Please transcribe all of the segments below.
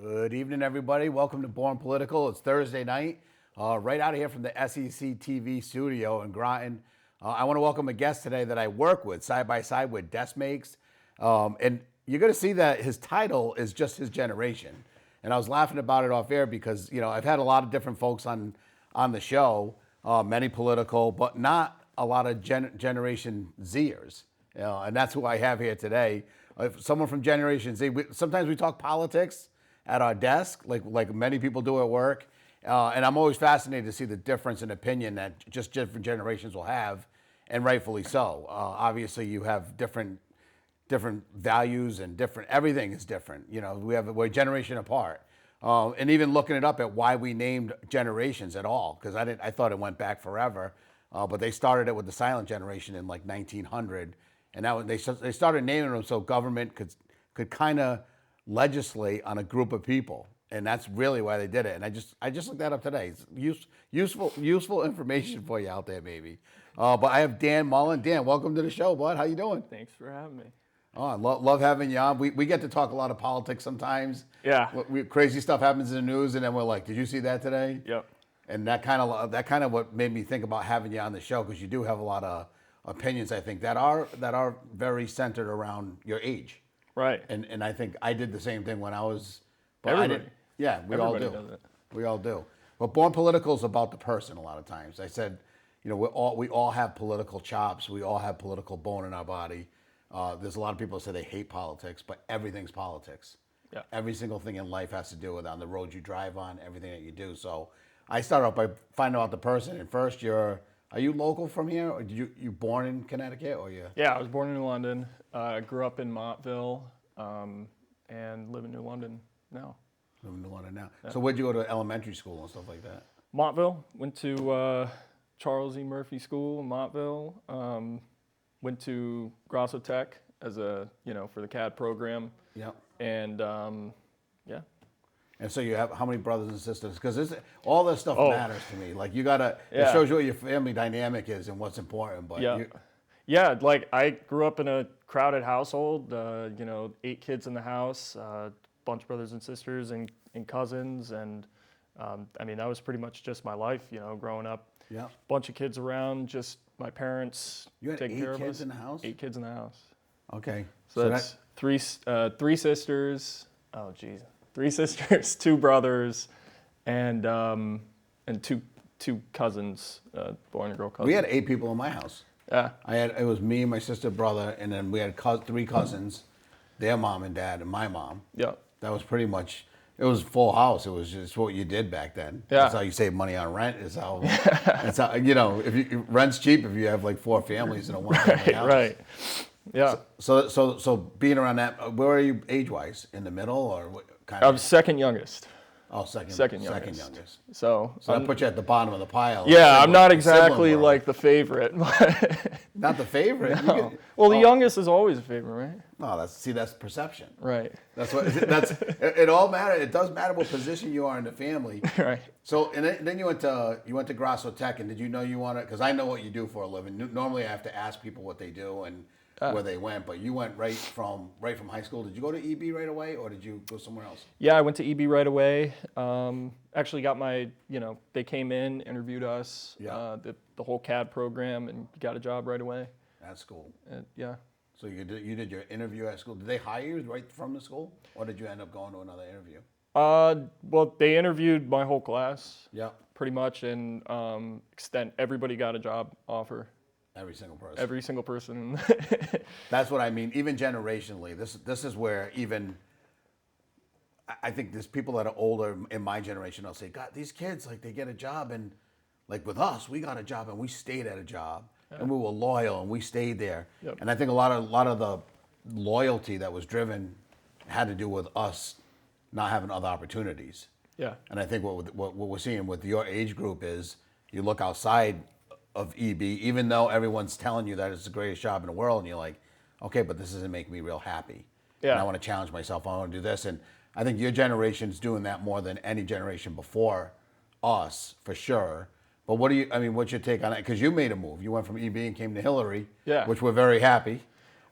Good evening, everybody. Welcome to Born Political. It's Thursday night, right out of here from the SEC TV studio in Groton. I want to welcome a guest today that I work with, side by side with Des Makes. And you're going to see that his title is just his generation. And I was laughing about it off air because, I've had a lot of different folks on the show, many political, but not a lot of Generation Zers. And that's who I have here today. Someone from Generation Z. Sometimes we talk politics at our desk, like many people do at work. And I'm always fascinated to see the difference in opinion that just different generations will have, and rightfully so. Obviously, you have different values and everything is different. We're a generation apart. And even looking it up at why we named generations at all, because I thought it went back forever. But they started it with the silent generation in like 1900. And they started naming them so government could kind of legislate on a group of people, and that's really why they did it. And I just looked that up today. It's useful information for you out there, maybe. But I have Dan Mullins. Dan, welcome to the show, bud. How you doing? Thanks for having me. Oh, I love having you on. We get to talk a lot of politics sometimes. Yeah. Crazy stuff happens in the news, and then we're like, "Did you see that today?" Yep. And that kind of what made me think about having you on the show, because you do have a lot of opinions, I think, that are very centered around your age. Right. And I think I did the same thing when I was. Everybody. Yeah, we all do. Does it. We all do. But Born Political is about the person a lot of times. I said, we all have political chops. We all have political bone in our body. There's a lot of people that say they hate politics, but everything's politics. Yeah. Every single thing in life has to do with on the road you drive on, everything that you do. So I start off by finding out the person. And first, are you local from here, or did you born in Connecticut, or you? Yeah, I was born in New London. Grew up in Montville, and live in New London now. Live in New London now. Yeah. So where'd you go to elementary school and stuff like that? Montville. Went to Charles E. Murphy School in Montville. Went to Grosso Tech as for the CAD program. Yeah. And yeah. And so you have how many brothers and sisters? Because all this stuff matters to me. Like it shows you what your family dynamic is and what's important. But yeah, like I grew up in a crowded household. 8 kids in the house, bunch of brothers and sisters and cousins, and that was pretty much just my life. Growing up. Yeah. Bunch of kids around, just my parents taking care of us. 8 kids in the house? 8 kids in the house. Okay. So that's three sisters. Oh, geez. 3 sisters, 2 brothers, and two cousins, boy and girl cousins. We had 8 people in my house. Yeah. It was me, my sister, brother, and then we had 3 cousins, their mom and dad, and my mom. Yeah. That was pretty much. It was full house. It was just what you did back then. Yeah. That's how you save money on rent. That's how if rent's cheap if you have like 4 families in a one family house. Right. Yeah. So being around that, where are you age wise? In the middle or what kind of? I was second youngest. Oh, second youngest. So that puts you at the bottom of the pile. Yeah, I'm not exactly like the favorite. Not the favorite. No. The youngest is always a favorite, right? No, that's perception. Right. It all matters. It does matter what position you are in the family. Right. So and then you went to Grosso Tech, and did you know you wanted? Because I know what you do for a living. Normally, I have to ask people what they do and where they went, but you went right from high school. Did you go to EB right away, or did you go somewhere else? Yeah, I went to EB right away. Actually got my, they came in, interviewed us, the whole CAD program, and got a job right away. At school. Yeah. So you did your interview at school. Did they hire you right from the school, or did you end up going to another interview? Well, they interviewed my whole class. Yeah. Pretty much, and everybody got a job offer. Every single person. Every single person. That's what I mean. Even generationally, this is where even I think there's people that are older in my generation. I'll say, God, these kids they get a job, and like with us, we got a job and we stayed at a job, and we were loyal and we stayed there. Yep. And I think a lot of the loyalty that was driven had to do with us not having other opportunities. Yeah. And I think what we're seeing with your age group is you look outside of EB, even though everyone's telling you that it's the greatest job in the world, and you're like, okay, but this doesn't make me real happy. Yeah. And I want to challenge myself. I want to do this. And I think your generation's doing that more than any generation before us, for sure. But what's your take on it? Because you made a move. You went from EB and came to Hillary, which we're very happy.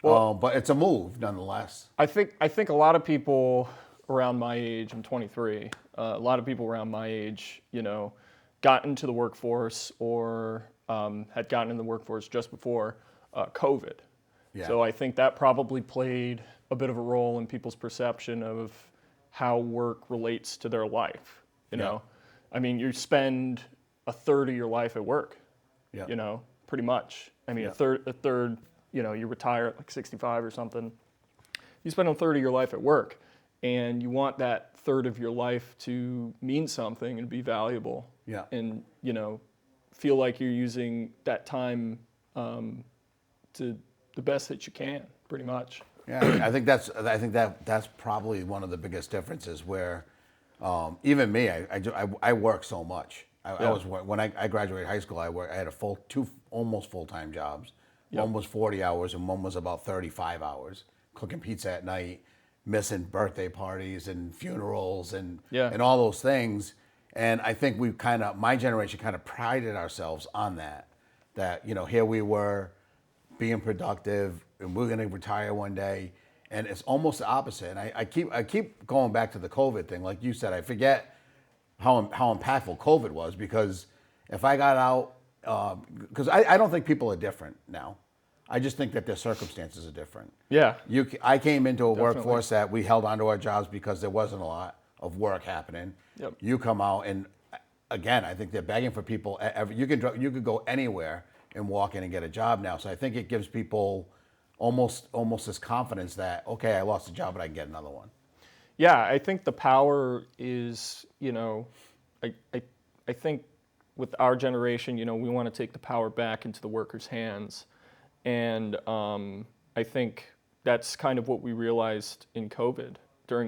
Well, but it's a move nonetheless. I think a lot of people around my age, I'm 23, a lot of people around my age, got into the workforce or had gotten in the workforce just before COVID. Yeah. So I think that probably played a bit of a role in people's perception of how work relates to their life. I mean, you spend a third of your life at work. Yeah. Pretty much. I mean, Yeah. a third. You retire at like 65 or something. You spend a third of your life at work, and you want that third of your life to mean something and be valuable. Yeah. And feel like you're using that time to the best that you can, pretty much. Yeah, I think that's probably one of the biggest differences where even me, I work so much. I was when I graduated high school, I had two almost full-time jobs. Yep. One was 40 hours and one was about 35 hours, cooking pizza at night, missing birthday parties and funerals and all those things. And I think my generation kind of prided ourselves on that here we were being productive and we're going to retire one day. And it's almost the opposite. And I keep going back to the COVID thing. Like you said, I forget how impactful COVID was, because if I got out, because I don't think people are different now. I just think that their circumstances are different. Yeah. I came into a workforce that we held onto our jobs because there wasn't a lot of work happening. Yep. You come out and again, I think they're begging for people. You could go anywhere and walk in and get a job now. So I think it gives people almost this confidence that, okay, I lost a job, but I can get another one. Yeah, I think the power is, I think with our generation, we want to take the power back into the workers' hands. And I think that's kind of what we realized during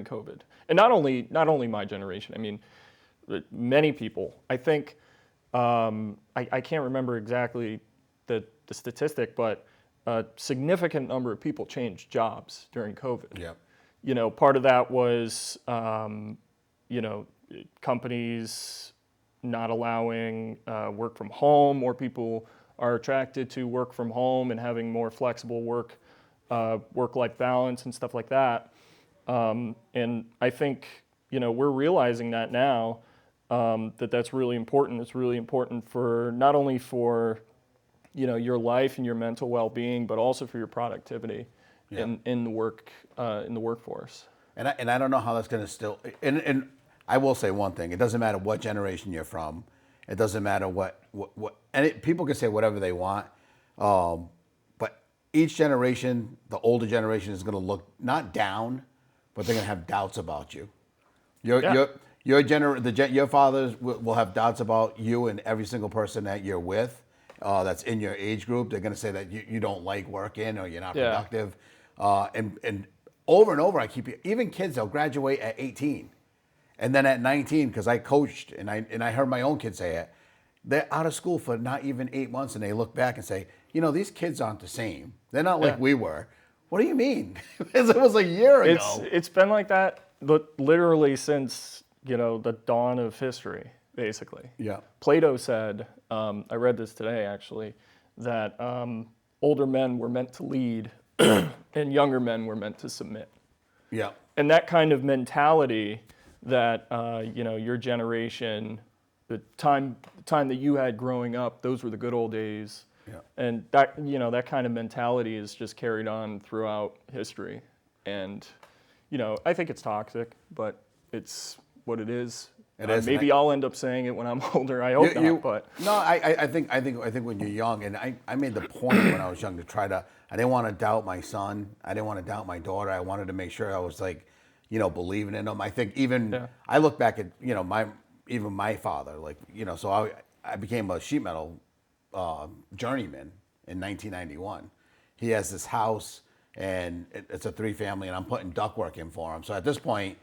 COVID. And not only my generation, I mean, many people. I think, I can't remember exactly the statistic, but a significant number of people changed jobs during COVID. Yeah. Part of that was, companies not allowing work from home, or people are attracted to work from home and having more flexible work-life balance and stuff like that. And I think, we're realizing that now, that's really important. It's really important for not only for, your life and your mental well-being, but also for your productivity in the workforce. And I don't know how that's going to still. And I will say one thing: it doesn't matter what generation you're from. It doesn't matter what. People can say whatever they want, but each generation, the older generation, is going to look not down, but they're going to have doubts about you. Your fathers will have doubts about you and every single person that you're with. That's in your age group. They're going to say that you don't like working or you're not productive. And over and over, even kids, they'll graduate at 18. And then at 19, because I coached and I heard my own kids say it, they're out of school for not even 8 months, and they look back and say, these kids aren't the same. They're not like we were. What do you mean? It was a year ago. It's been like that literally since, the dawn of history, basically. Yeah. Plato said, I read this today actually, that older men were meant to lead and younger men were meant to submit. Yeah. And that kind of mentality that, your generation, the time that you had growing up, those were the good old days. Yeah. And that, that kind of mentality is just carried on throughout history. And, I think it's toxic, but it's what it is. It is. Maybe I'll end up saying it when I'm older. I hope not. But no, I think when you're young, and I made the point when I was young to I didn't want to doubt my son. I didn't want to doubt my daughter. I wanted to make sure I was like, believing in them. I think I look back at my father, like so I became a sheet metal journeyman in 1991. He has this house and it's a 3-family, and I'm putting ductwork in for him. So at this point,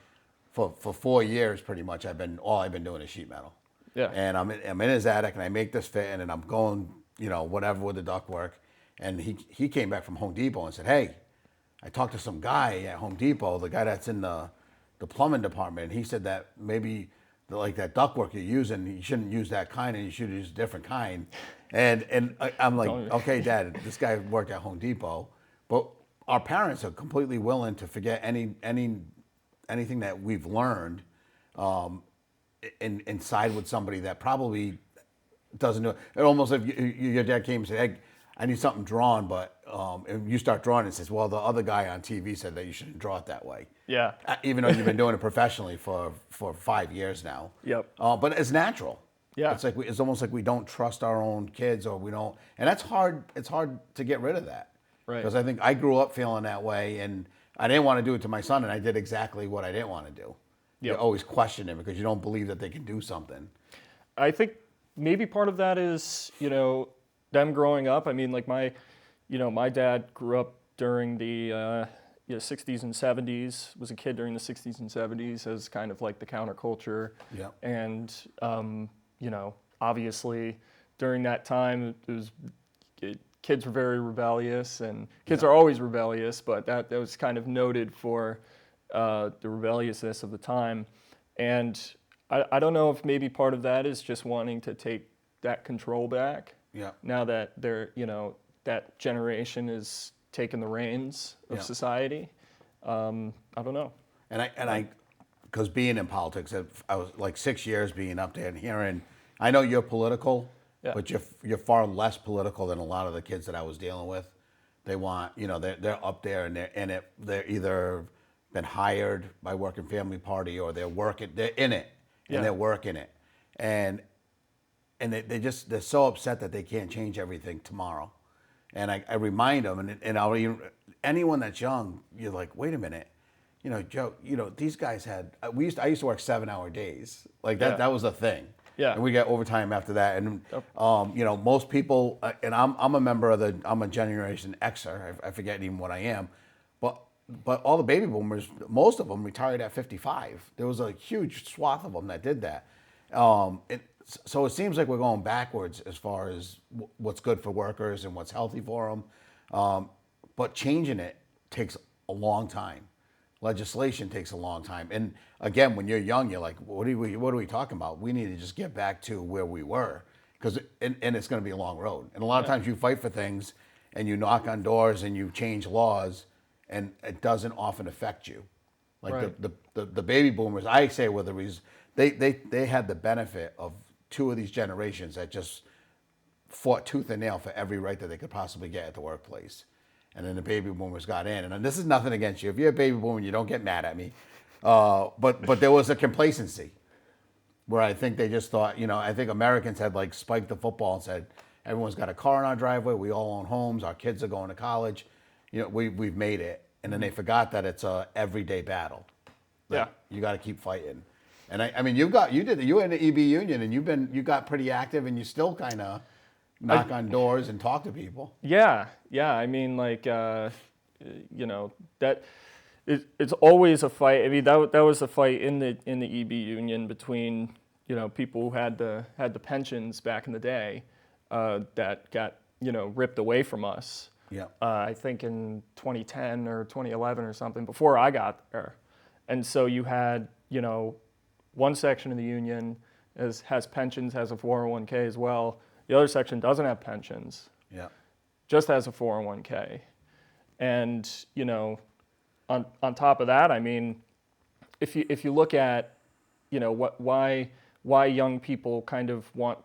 for 4 years, pretty much, all I've been doing is sheet metal. Yeah. And I'm in his attic, and I make this fit, and then I'm going, whatever with the ductwork. And he came back from Home Depot and said, "Hey, I talked to some guy at Home Depot, the guy that's in the plumbing department, and he said that maybe like that ductwork you're using, you shouldn't use that kind, and you should use a different kind." And I'm like, "Okay, Dad, this guy worked at Home Depot," but our parents are completely willing to forget any anything that we've learned, and side with somebody that probably doesn't know. It almost if your dad came and said, "Hey, I need something drawn," but and you start drawing and says, "Well, the other guy on TV said that you shouldn't draw it that way." Yeah. Even though you've been doing it professionally for 5 years now. Yep. But it's natural. Yeah. It's like it's almost like we don't trust our own kids, or we don't, and that's hard. It's hard to get rid of that. Right. Because I think I grew up feeling that way, and I didn't want to do it to my son, and I did exactly what I didn't want to do. You Yep. always question him because you don't believe that they can do something. I think maybe part of that is, them growing up. I mean, like my dad grew up during the 60s and 70s, was a kid during the 60s and 70s as kind of like the counterculture. Yeah. And, obviously during that time, kids were very rebellious, and kids are always rebellious, but that was kind of noted for the rebelliousness of the time. And I don't know if maybe part of that is just wanting to take that control back. Yeah. Now that that generation is taking the reins of society. I don't know. And I, because being in politics, I was like 6 years being up there and hearing. I know you're political, but you're far less political than a lot of the kids that I was dealing with. They want, they're up there and they're in it. They're either been hired by Working Family Party or they're in it and they're working it, and they're so upset that they can't change everything tomorrow. And I remind them, and I'll even, anyone that's young, you're like, wait a minute, Joe, these guys had, I used to work 7-hour days. Like that was a thing. Yeah. And we got overtime after that. And, most people, and I'm a member of I'm a Generation Xer. I forget even what I am. But all the baby boomers, most of them retired at 55. There was a huge swath of them that did that. So it seems like we're going backwards as far as what's good for workers and what's healthy for them. But changing it takes a long time. Legislation takes a long time. And again, when you're young, you're like, what are we talking about? We need to just get back to where we were. And it's going to be a long road. And a lot of times you fight for things and you knock on doors and you change laws, and it doesn't often affect you. Like the baby boomers, I say, were the reason. They had the benefit of 2 of these generations that just fought tooth and nail for every right that they could possibly get at the workplace. And then the baby boomers got in. And this is nothing against you. If you're a baby boomer, you don't get mad at me. But there was a complacency where I think they just thought, I think Americans had like spiked the football and said, everyone's got a car in our driveway. We all own homes. Our kids are going to college. We've made it. And then they forgot that it's a everyday battle. You got to keep fighting. And I mean, you were in the EB union, and you got pretty active, and you still kind of knock on doors and talk to people. Yeah. I mean, like, that it's always a fight. I mean, that was a fight in the EB union between people who had the pensions back in the day that got ripped away from us. Yeah. I think in 2010 or 2011 or something, before I got there, and so you had one section of the union has pensions, has a 401k as well. The other section doesn't have pensions. Yeah. Just has a 401k. And, on top of that, I mean, if you look at, why young people kind of want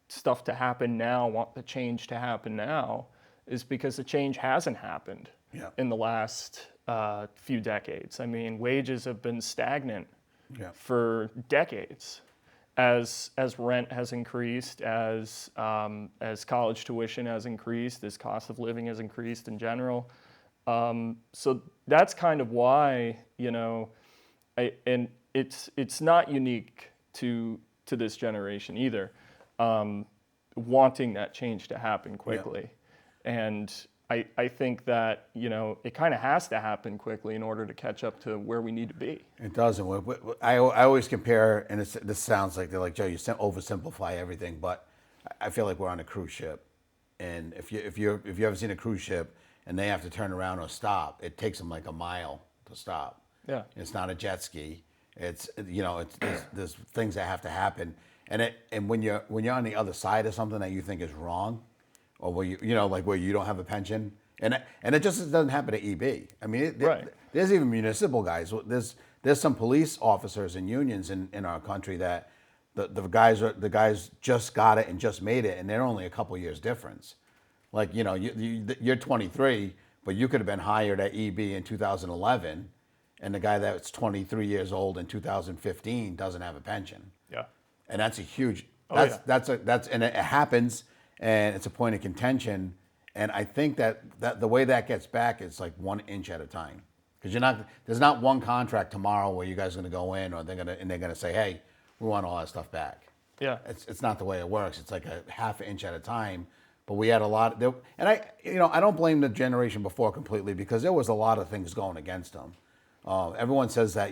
stuff to happen now, want the change to happen now, is because the change hasn't happened in the last few decades. I mean, wages have been stagnant for decades, as rent has increased, as college tuition has increased, as cost of living has increased in general. So that's kind of why, and it's not unique to this generation either, wanting that change to happen quickly. And I think that, it kind of has to happen quickly in order to catch up to where we need to be. It doesn't. I always compare, and this sounds like they're like, Joe, you oversimplify everything, but I feel like we're on a cruise ship. And if you ever seen a cruise ship and they have to turn around or stop, it takes them like a mile to stop. Yeah. It's not a jet ski. It's, there's things that have to happen. And when you're on the other side of something that you think is wrong, or where where you don't have a pension, and it just doesn't happen at EB. I mean, there's even municipal guys. There's there's some police officers and unions in our country that the guys just got it and just made it, and they're only a couple years difference. Like, you're 23, but you could have been hired at EB in 2011, and the guy that's 23 years old in 2015 doesn't have a pension. Yeah. And that's a huge. Oh, That's and it happens, and it's a point of contention. And I think that the way that gets back is like 1 inch at a time, because there's not one contract tomorrow where you guys are going to go in, or they're gonna say, hey, we want all that stuff back. Yeah. It's not the way it works. It's like a half an inch at a time. But we had a lot there, and I don't blame the generation before completely, because there was a lot of things going against them. Everyone says that,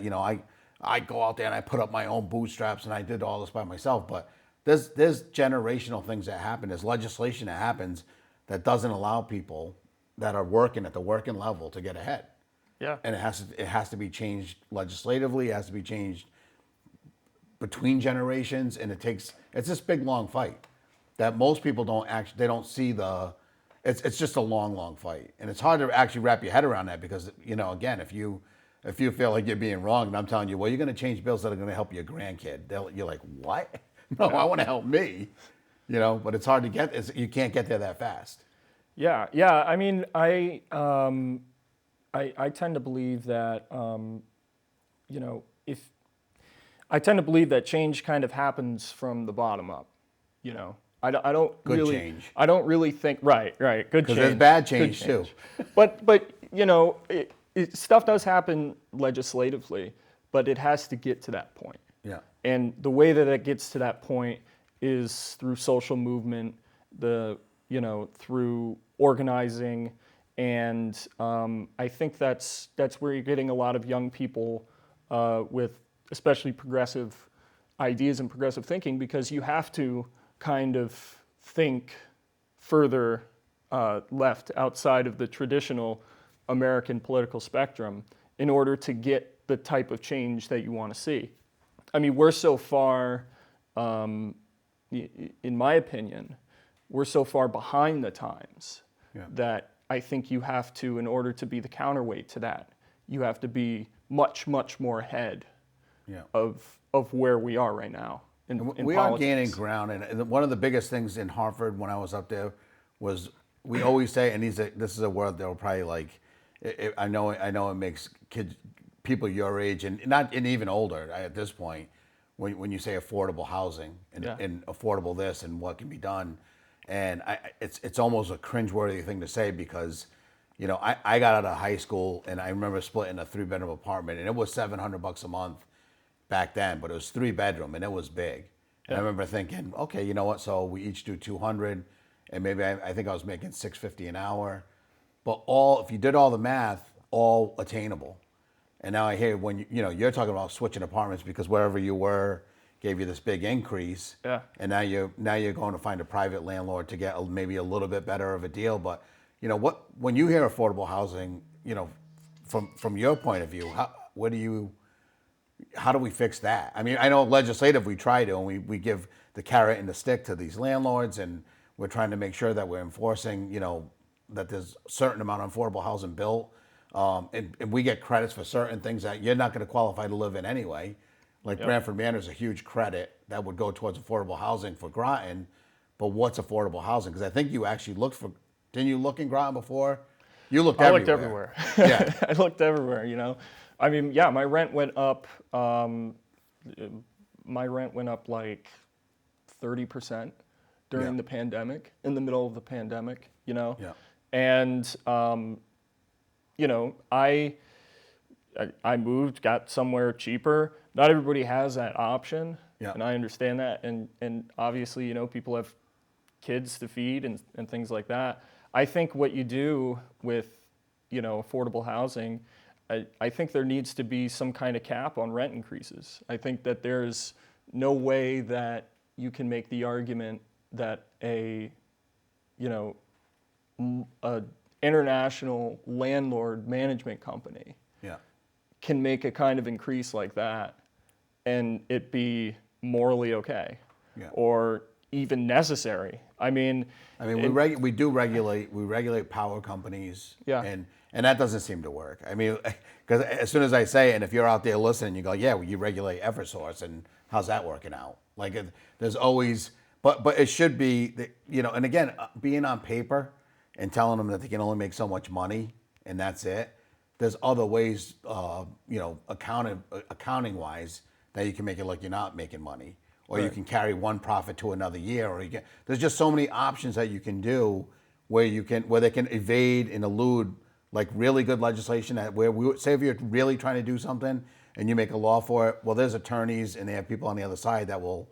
I go out there and I put up my own bootstraps and I did all this by myself, but there's generational things that happen. There's legislation that happens that doesn't allow people that are working at the working level to get ahead. Yeah. And it has to be changed legislatively. It has to be changed between generations, and it's this big long fight that most people don't see it's just a long fight, and it's hard to actually wrap your head around that, because again, if you feel like you're being wrong, and I'm telling you, well, you're going to change bills that are going to help your grandkid, you're like, what? No, I want to help me, but it's hard to get. You can't get there that fast. Yeah. I mean, I tend to believe that if I tend to believe that change kind of happens from the bottom up. I don't Good really change. I don't really think right. Good change. Because there's bad change too. But stuff does happen legislatively, but it has to get to that point. Yeah. And the way that it gets to that point is through social movement, through organizing, and I think that's where you're getting a lot of young people with especially progressive ideas and progressive thinking, because you have to kind of think further left outside of the traditional American political spectrum in order to get the type of change that you want to see. I mean, we're so far, in my opinion, we're so far behind the times that I think you have to, in order to be the counterweight to that, you have to be much, much more ahead of where we are right now. We are gaining ground, and one of the biggest things in Hartford when I was up there was, we always say, and this is a word that will probably like, I know it makes people your age and even older at this point, when you say affordable housing and affordable this and what can be done, and it's almost a cringeworthy thing to say, because I got out of high school and I remember splitting a 3-bedroom apartment, and it was $700 a month back then, but it was 3-bedroom and it was big. And I remember thinking, okay, you know what? So we each do 200, and maybe I think I was making $650 an hour, but if you did all the math, all attainable. And now I hear when you're talking about switching apartments because wherever you were gave you this big increase. Yeah. And now you're going to find a private landlord to get maybe a little bit better of a deal. But when you hear affordable housing, from your point of view, how do we fix that? I mean, I know legislative we try to, and we give the carrot and the stick to these landlords, and we're trying to make sure that we're enforcing, that there's a certain amount of affordable housing built. And we get credits for certain things that you're not going to qualify to live in anyway. Like Branford Manor is a huge credit that would go towards affordable housing for Groton. But what's affordable housing? Because I think you actually didn't you look in Groton before? You looked everywhere. I looked everywhere. Yeah. I looked everywhere, I mean, my rent went up. My rent went up like 30% during the pandemic, in the middle of the pandemic, Yeah. And, I moved, got somewhere cheaper. Not everybody has that option, and I understand that. And obviously, people have kids to feed and things like that. I think what you do with, affordable housing, I think there needs to be some kind of cap on rent increases. I think that there's no way that you can make the argument that a international landlord management company can make a kind of increase like that and it be morally okay or even necessary. I mean, we regulate power companies, And that doesn't seem to work. I mean, because as soon as I say it, and if you're out there listening, you go, yeah, well, you regulate Eversource, and how's that working out? Like, there's always, but it should be, and again, being on paper and telling them that they can only make so much money and that's it. There's other ways, accounting wise, that you can make it look you're not making money, or you can carry one profit to another year, or there's just so many options that you can do where they can evade and elude like really good legislation say if you're really trying to do something and you make a law for it, well, there's attorneys and they have people on the other side that will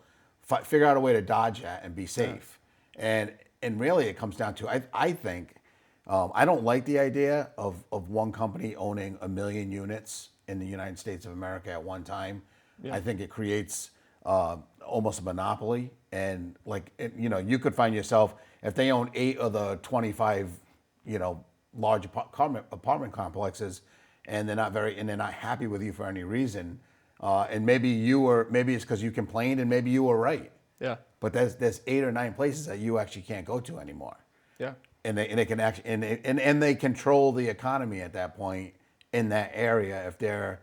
figure out a way to dodge that and be safe. Yeah. And really it comes down to, I think, I don't like the idea of one company owning 1 million units in the United States of America at one time. Yeah. I think it creates almost a monopoly, and you could find yourself, if they own 8 of the 25, large apartment complexes, and they're not happy with you for any reason, and maybe it's because you complained, and maybe you were right. Yeah. But there's 8 or 9 places that you actually can't go to anymore. Yeah. And they can actually and they control the economy at that point in that area if they're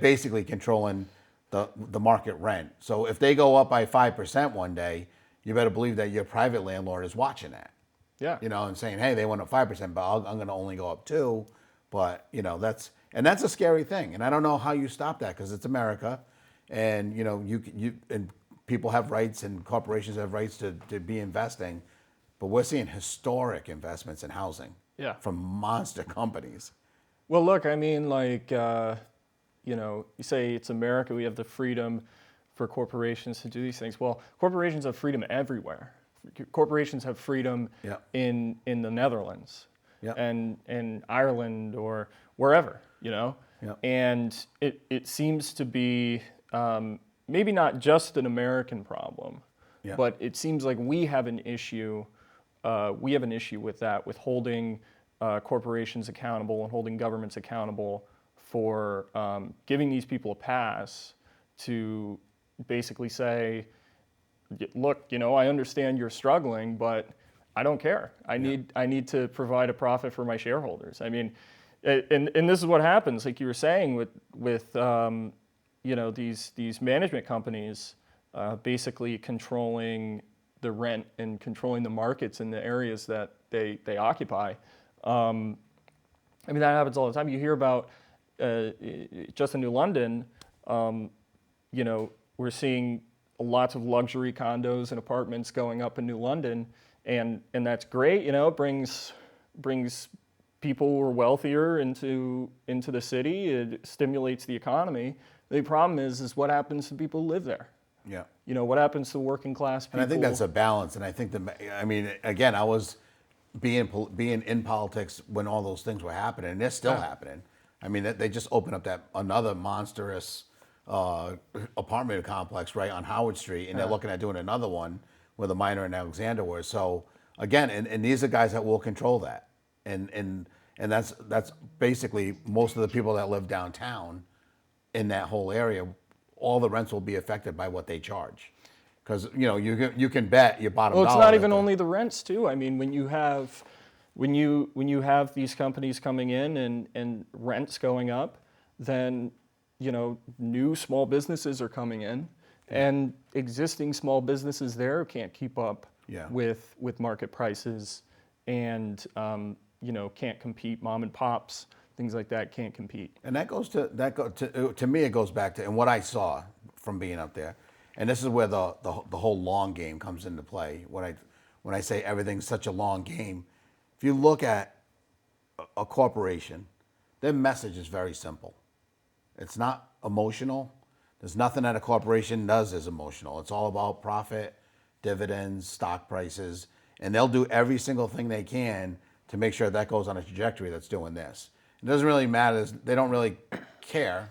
basically controlling the market rent. So if they go up by 5% one day, you better believe that your private landlord is watching that. Yeah. And saying, hey, they went up 5%, but I'm going to only go up 2%. But that's a scary thing, and I don't know how you stop that, because it's America, and you and people have rights, and corporations have rights to be investing, but we're seeing historic investments in housing. Yeah. From monster companies. Well, look, I mean, you say it's America, we have the freedom for corporations to do these things. Well, corporations have freedom everywhere. Corporations have freedom in the Netherlands and in Ireland or wherever, And it seems to be maybe not just an American problem, but it seems like we have an issue. We have an issue with that, with holding corporations accountable and holding governments accountable for giving these people a pass to basically say, look, I understand you're struggling, but I don't care. I need to provide a profit for my shareholders. I mean, and this is what happens, like you were saying, with these management companies basically controlling the rent and controlling the markets in the areas that they occupy. I mean, that happens all the time. You hear about just in New London, we're seeing lots of luxury condos and apartments going up in New London, and that's great. It brings people who are wealthier into the city. It stimulates the economy. The problem is what happens to people who live there. Yeah. What happens to working class people? And I think that's a balance. And I think again, I was being in politics when all those things were happening, and they're still happening. I mean, they just opened up another monstrous apartment complex right on Howard Street, and they're looking at doing another one where the Minor and Alexander were. So again, and these are guys that will control that, and that's basically most of the people that live downtown in that whole area. All the rents will be affected by what they charge, because you can bet your bottom dollar. Well, it's not even only the rents too. I mean, when you have these companies coming in and rents going up, then new small businesses are coming in, and existing small businesses there can't keep up with market prices, and can't compete. Mom and pops, things like that, can't compete. And to me, it goes back to, and what I saw from being up there, and this is where the whole long game comes into play. When I say everything's such a long game, if you look at a corporation, their message is very simple. It's not emotional. There's nothing that a corporation does is emotional. It's all about profit, dividends, stock prices, and they'll do every single thing they can to make sure that goes on a trajectory that's doing this. It doesn't really matter. They don't really care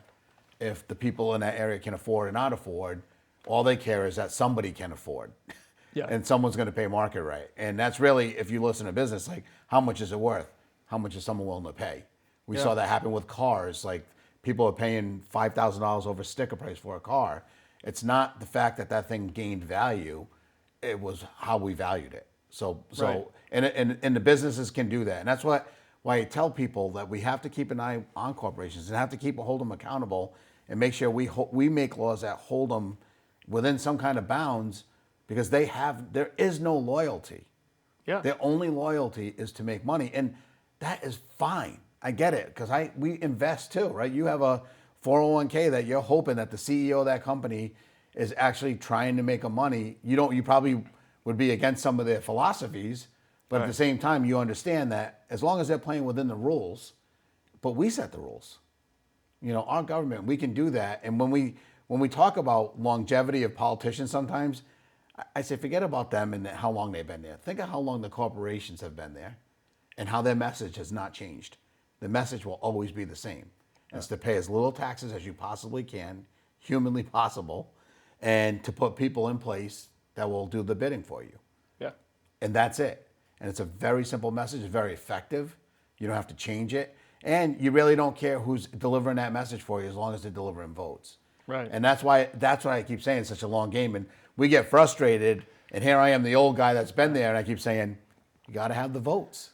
if the people in that area can afford or not afford. All they care is that somebody can afford. Yeah. And someone's going to pay market rate. And that's really, if you listen to business, like, how much is it worth? How much is someone willing to pay? We saw that happen with cars. Like, people are paying $5,000 over sticker price for a car. It's not the fact that thing gained value. It was how we valued it. So, and the businesses can do that. And that's what why I tell people that we have to keep an eye on corporations and have to hold them accountable and make sure we make laws that hold them within some kind of bounds, because there is no loyalty. Yeah. Their only loyalty is to make money, and that is fine. I get it, because we invest too, right? You have a 401k that you're hoping that the CEO of that company is actually trying to make a money. You probably would be against some of their philosophies, but at the same time, you understand that as long as they're playing within the rules, but we set the rules. Our government, we can do that. And when we talk about longevity of politicians sometimes, I say forget about them and how long they've been there. Think of how long the corporations have been there and how their message has not changed. The message will always be the same. It's to pay as little taxes as you possibly can, humanly possible, and to put people in place that will do the bidding for you. Yeah. And that's it. And it's a very simple message. It's very effective. You don't have to change it. And you really don't care who's delivering that message for you as long as they're delivering votes. Right. And that's why I keep saying it's such a long game. And we get frustrated. And here I am, the old guy that's been there, and I keep saying, you got to have the votes.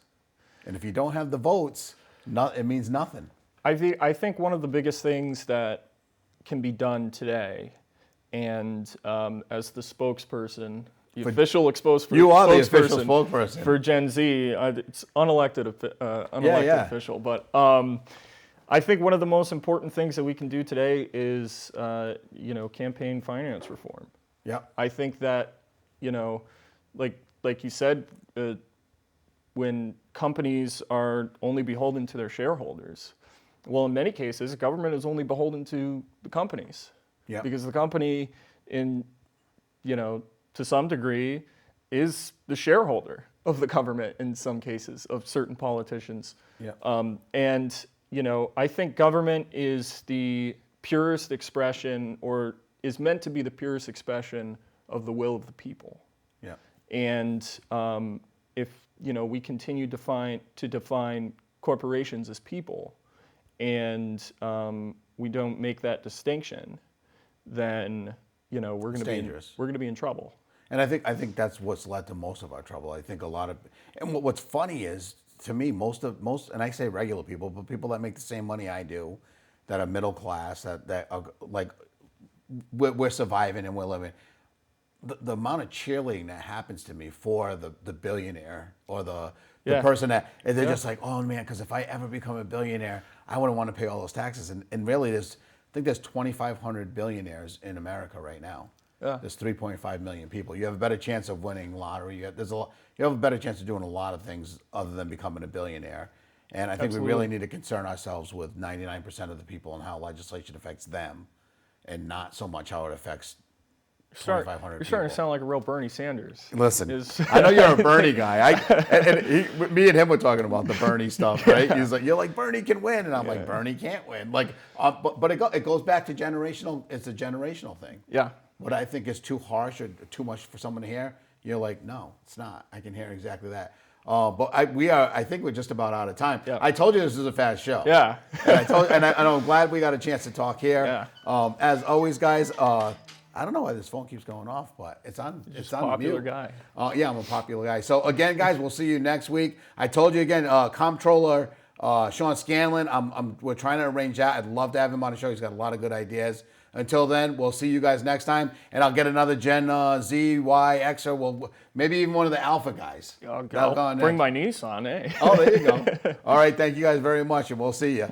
And if you don't have the votes, it means nothing. I think one of the biggest things that can be done today, and as the spokesperson, the official spokesperson. You are the official spokesperson. For Gen Z. It's unelected official. But I think one of the most important things that we can do today is, campaign finance reform. Yeah. I think that, like you said, when companies are only beholden to their shareholders, well, in many cases, government is only beholden to the companies. Yeah. Because the company, to some degree, is the shareholder of the government in some cases, of certain politicians. Yeah. I think government is the purest expression, or is meant to be the purest expression of the will of the people. Yeah. And if we continue to define corporations as people, and we don't make that distinction, then we're going to be in trouble. And I think that's what's led to most of our trouble. I think a lot of, and what's funny is, to me, most, and I say regular people, but people that make the same money I do, that are middle class, that are like, we're surviving and we're living. The amount of cheerleading that happens to me for the billionaire or the person that, and they're just like, oh man, because if I ever become a billionaire, I wouldn't want to pay all those taxes. And really, I think there's 2,500 billionaires in America right now. Yeah. There's 3.5 million people. You have a better chance of winning lottery. You have a better chance of doing a lot of things other than becoming a billionaire. And I think we really need to concern ourselves with 99% of the people and how legislation affects them, and not so much how it affects 2,500 people. You're starting to sound like a real Bernie Sanders. Listen, I know you're a Bernie guy. Me and him were talking about the Bernie stuff, right? He's like, you're like, Bernie can win. And I'm like, Bernie can't win. Like, but it goes back to generational. It's a generational thing. Yeah. What I think is too harsh or too much for someone to hear, you're like, no, it's not. I can hear exactly that. But I think we're just about out of time. Yeah. I told you this is a fast show. Yeah. and I'm glad we got a chance to talk here. Yeah. As always, guys, I don't know why this phone keeps going off, but it's on. It's on popular mute. Guy. Yeah, I'm a popular guy. So again, guys, we'll see you next week. I told you again, Comptroller Sean Scanlon. We're trying to arrange that. I'd love to have him on the show. He's got a lot of good ideas. Until then, we'll see you guys next time, and I'll get another Gen Z, Y, X, or maybe even one of the Alpha guys. I'll bring my niece on, eh? Oh, there you go. All right, thank you guys very much, and we'll see you.